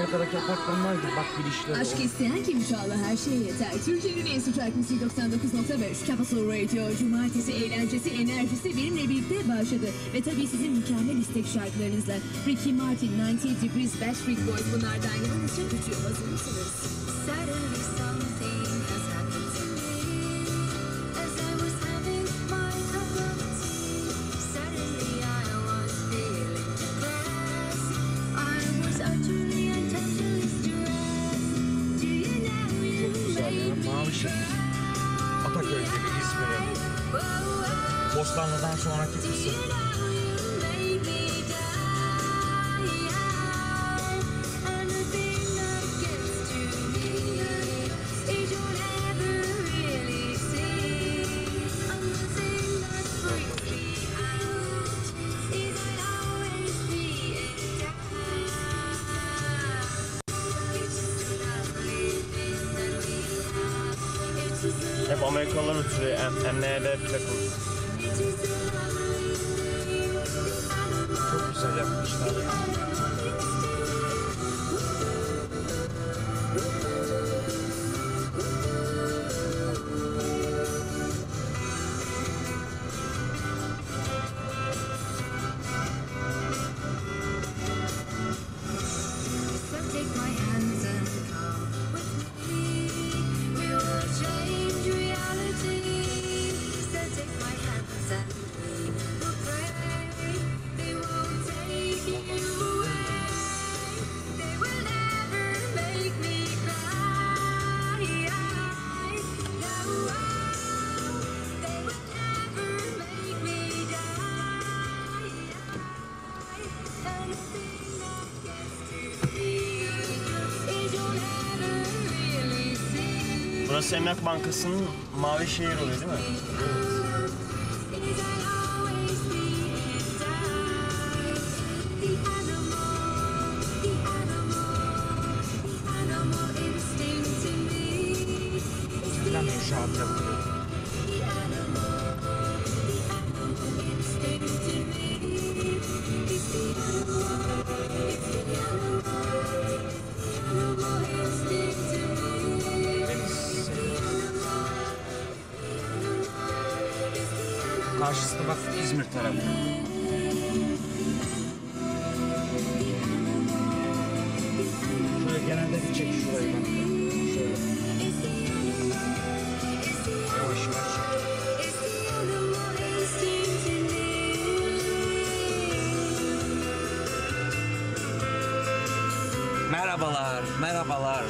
Amerika'daki apartmanlar gibi bak girişleri. Aşk isteyen kim Çağla her şeye yeter. Türkiye'nin en sıcak müziği 99.5 Capital Radio. Cumartesi eğlencesi, enerjisi benimle birlikte başladı. Ve tabii sizin mükemmel istek şarkılarınızla. Ricky Martin, 90 Degrees, Backstreet Boys bunlardan yalnızca tutuyor. Hazır mısınız? Suddenly something has happened to me. As I was having my cup of tea. Suddenly I was feeling depressed. I was utterly and totally stressed. Do you know you made me Mavi şey. Ataköy gibi İzmir'e. Bostanlı'dan sonraki kısım. Hep Amerikalıların ötürü emniyede plakalı. Çok güzel yapmışlar. Burası Emlak Bankası'nın mavi şehir oluyor değil mi? Plan inşaat yapılıyor. Karşısında bak İzmir tarafı. Şöyle genelde bir çek şurayı bak. Şöyle. Yavaş yavaş. Merhabalar, merhabalar.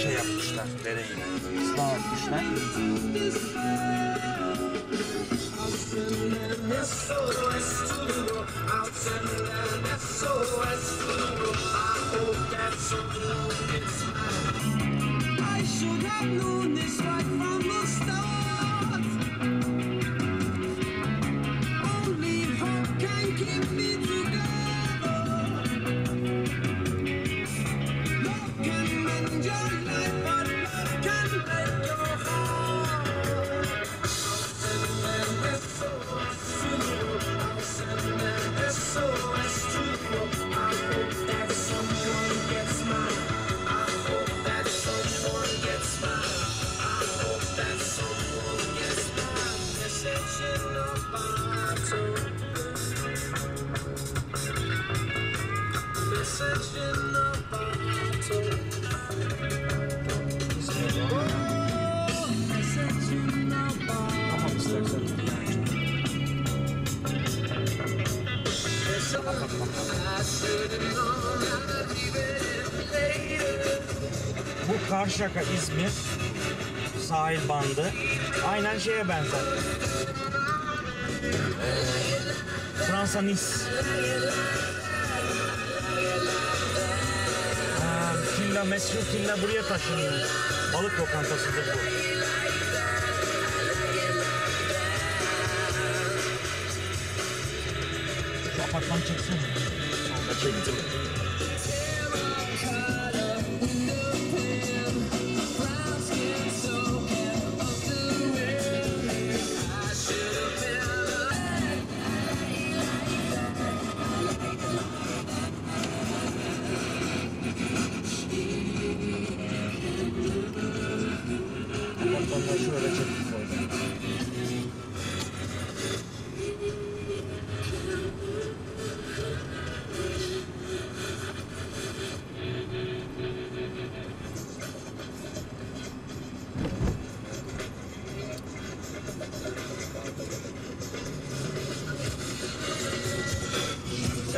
Şey yapmışlar, dereyi. Islah etmişler. I should have known this right from the start. Only hope can keep me together. Love can mend your life, but love can break your heart. I'll send an SOS to you. I hope that someone gets mine. I hope that someone gets mine. I hope that someone gets mine. Message in a bottle. Message in a bottle. Oh, message in a bottle. Tamam istersen. Bu Karşıyaka, İzmir sahil bandı. Aynen şeye benzer. Fransa, Nice. Tilla, meşhur Tilla buraya taşınıyor. Balık lokantasıdır bu. Şu apartmanı çeksene. Sonra çektim. Apartmanları şöyle çektik orada.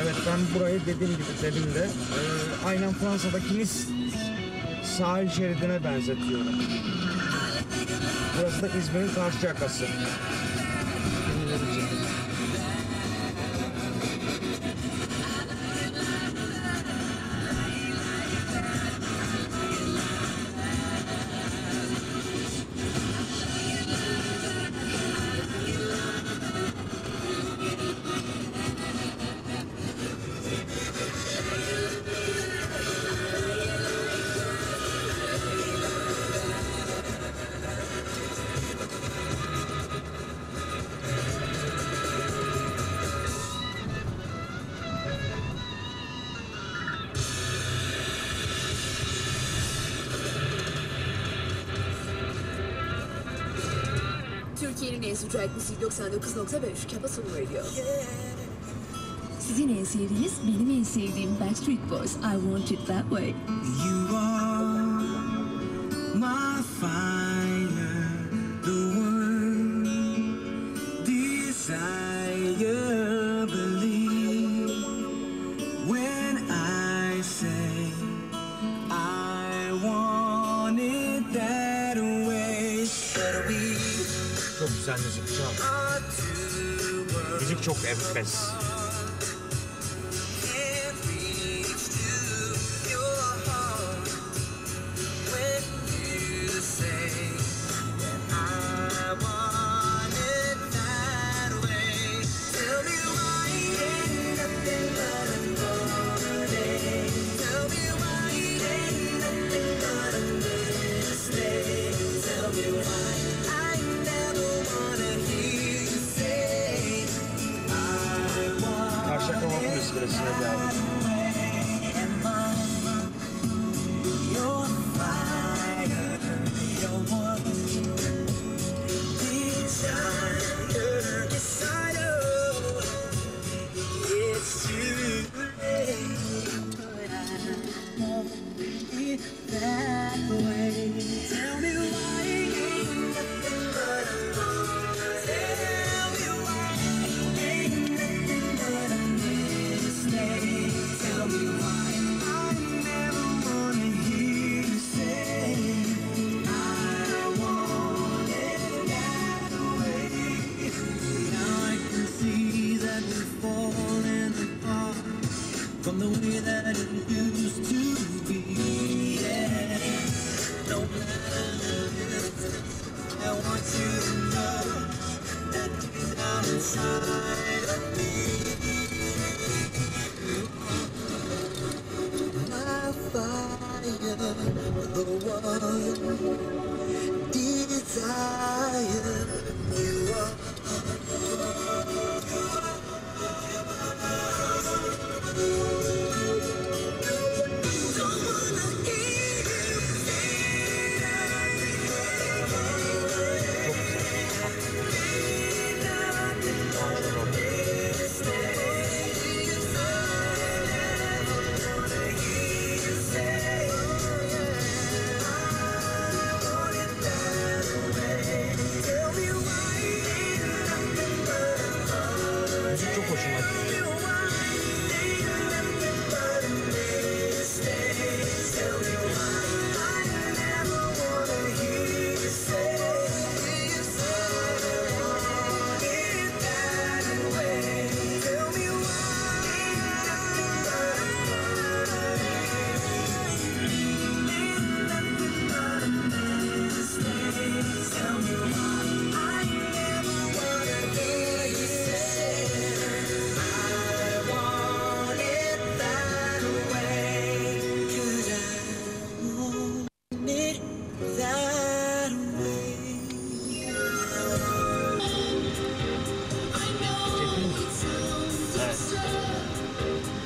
Evet, ben burayı dediğim gibi dedim de aynen Fransa'daki Nice sahil şeridine benzetiyorum. Burası da İzmir'in Karşıyakası. Türkiye'nin en sıcak müziği 99.5 Capital Radio. Sizin en sevdiğiniz, benim en sevdiğim Backstreet Boys, I Want It That Way. You are my fire, the one desire. Believe when I say I want it that way. That we Çok güzel müzik, çok. are two Müzik çok enfes. can't reach to your heart when you say that I want it that way. Tell me why it ain't nothing but a morning. Tell me why it ain't nothing but a mistake. Tell me why I never wanna hear you say I want. Karşıyaka Vapur İskelesi'ne geldik. Your fire, your one desire. Yes, I know it's too late, but I want it that way. Tell me why it ain't nothing but a moment. Tell me why it ain't nothing but a mistake. Tell me why I never wanna hear you say I want it that way. Now I can see that we're falling apart from the way that it used to be. Yeah, no matter. I want you to know that deep down inside of me, my fire, the one desire. You are. Don't wanna hear you say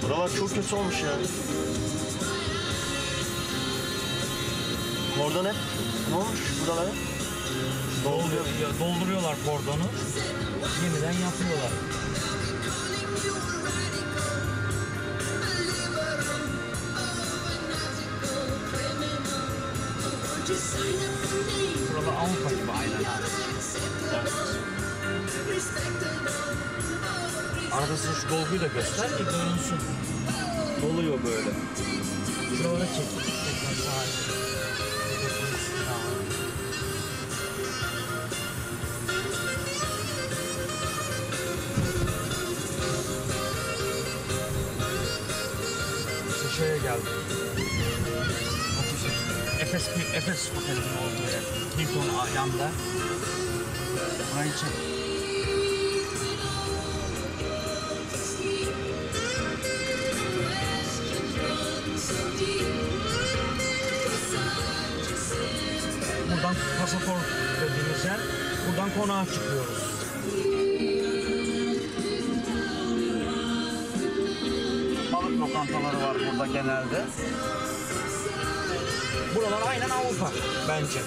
Buralar çok kötü olmuş ya. Oradan hep ne olmuş buralara? Dolduruyorlar kordonu. Yeniden yapıyorlar. Buralar Avrupa gibi aynen. Arada sen şu dolguyu da göster ki görünsün. Doluyor böyle. Şuralara çek. İşte şeye geldim. Efes Oteli'nin olduğu yer. Hilton ayağında. Burayı çek. Buradan pasaport dediğimiz yer. Buradan konağa çıkıyoruz. Balık lokantaları var burada genelde. Buralar aynen Avrupa bence.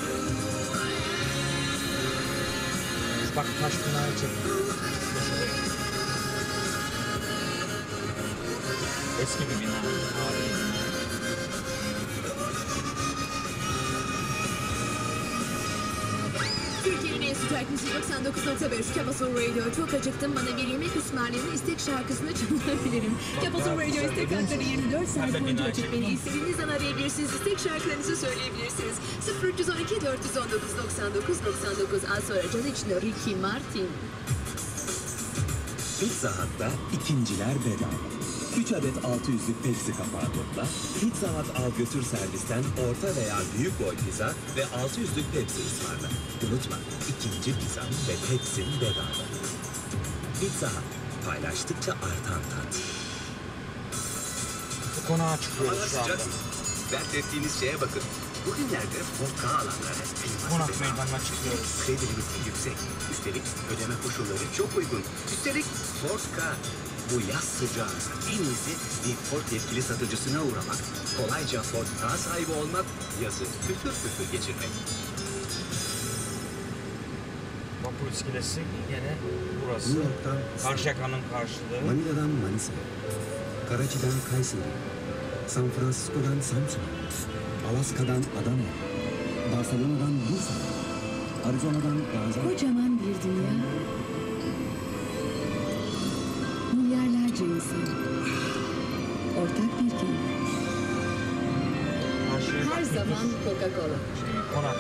Bak taş binayı çek. Eski bir bina. Tarihi bina. Türkiye'nin en sıcak müziği 99.5 Kapasul Radio. Çok acıktım, bana bir yemek ısmarlayın, istek şarkısını çalabilirim. Kapasul Radio istek hakları 24 saat boyunca açık, beni istediğiniz an arayabilirsiniz. İstek şarkılarınızı söyleyebilirsiniz. 0312 419 99 99. Az sonra can içinde Ricky Martin. Pizza Hut'ta ikinciler bedava. 3 adet 600'lük Pepsi kapağı topla. Pizza Hut al götür servisten orta veya büyük boy pizza ve 600'lük Pepsi ısmarla. Unutma, ikinci pizzan ve Pepsi'nin bedava. Pizza Hut, paylaştıkça artan tat. Bu konağa çıkıyoruz şu anda. Dert ettiğiniz şeye bakın. Bugünlerde vodka alanlara Konak meydanına çıkıyoruz. kredi limiti yüksek. Üstelik ödeme koşulları çok uygun. Üstelik vodka. Bu yaz sıcağında en iyisi bir Ford yetkili satıcısına uğramak. Kolayca Ford K sahibi olmak, yazı püfür püfür geçirmek. Vapur iskelesi yine burası. New York'tan Karşıyaka'nın karşılığı. Manila'dan Manisa'ya, Karachi'den Kayseri, San Francisco'dan Samsun'a, Alaska'dan Adana'ya, Barcelona'dan Bursa'ya, Arizona'dan Gaziantep'e. Kocaman bir dünya. Milyarlarca insan. Ortak bir keyif. Karşıyaka Her zaman Coca-Cola. konak.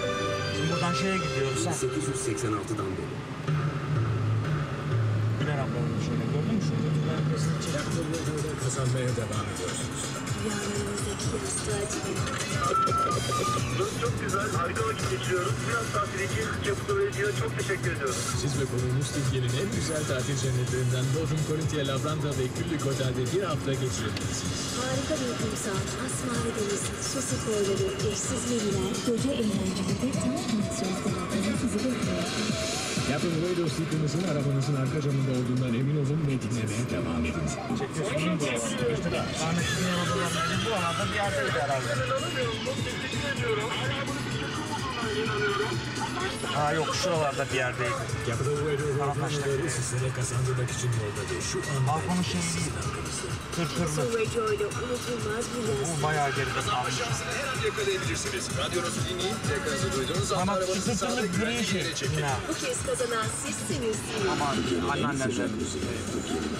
Şimdi buradan şeye gidiyoruz. 1886'dan beri. Güler ablanın şöyle gördün mü? Şöyle güler ablasını çek. Yaptırımda kazanmaya devam ediyorsunuz. Rüyalarımızdaki yastığa çıkın. Burası çok güzel, harika vakit geçiriyoruz. Biraz tatil için Capital Radio'ya çok teşekkür ediyoruz. Siz ve konuğunuz Türkiye'nin en güzel tatil cennetlerinden Bodrum, Korintia, Lavranta ve Güllük Otel'de bir hafta geçirebilirsiniz. Harika bir kumsal, asmalı deniz, su sporları, eşsiz veriler, koca eğlenceleri tam pansiyonlarında sizi bekliyor. Yapın Radio Sticker'ınızın arabanızın arka camında olduğundan emin olun ve dinlemeye devam edin. Çekiyorsun değil mi buralarda? İşte rahmetli odalar benim buralarda bir yerdeydi herhalde. Ha yok şuralarda bir yerdeydi. Capital Radio programları sizlere kazandırmak için yoldadır. Şu an Balkonun şeyi değil. Kırkırlı. Radio ile unutulmaz bir yaz. Bu bayağı geride kalmış. Her an yakalayabilirsiniz. Radyonuzu dinleyin. Frekansı duyduğunuz anda Ama arabanızı kırkırlı sağlık gri güvenliğine şey. çekin. Bina. Bu kez kazanan sizsiniz. Aman anneannemler.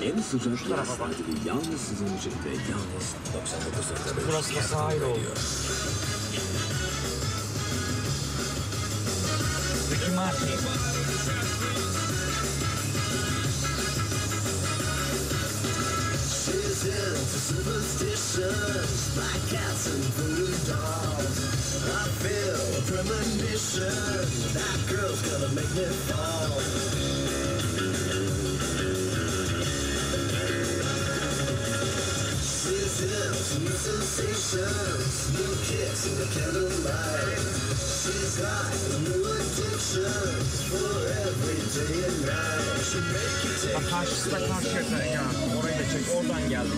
En sıcak yaz tatili yalnız sizin için ve yalnız 99.5. Burası da sahil oldu. Ricky Martin. Bak karşısı da Karşıyaka ya. Orayı da çek. Oradan geldik.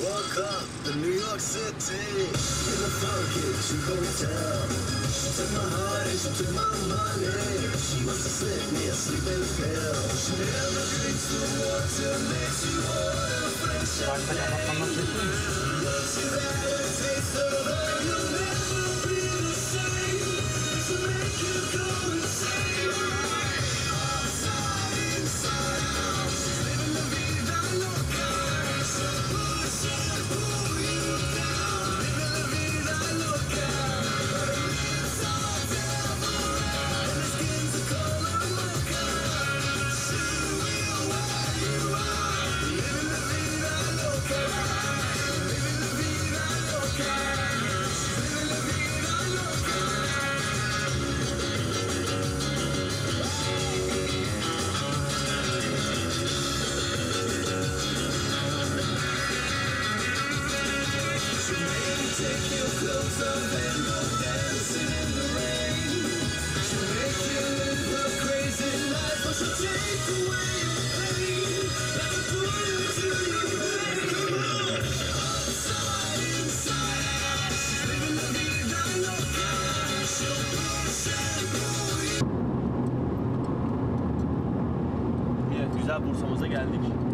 Woke up in New York City, in the funky cheap hotel. She took my heart and she took my money. She must have slipped me a sleeping pill. She never drinks the water, makes you order French champagne. Once you've had a taste of her, you'll never be the same. To make you go insane. Outside, inside out, she's living la vida loca. She'll push and pull you down, living la vida loca. Her lips are devil red and her skin's the color mocha. She will wear you out, living la vida loca. Living la vida loca. She's living la vida loca. She make you take your clothes off and go dancing in the rain. She'll make you live a crazy life, or she'll take away your pain, like a bullet to your brain. Come on, outside, inside out, she's living la vida loca. She'll push and pull you. Evet, güzel Bursa'mıza geldik.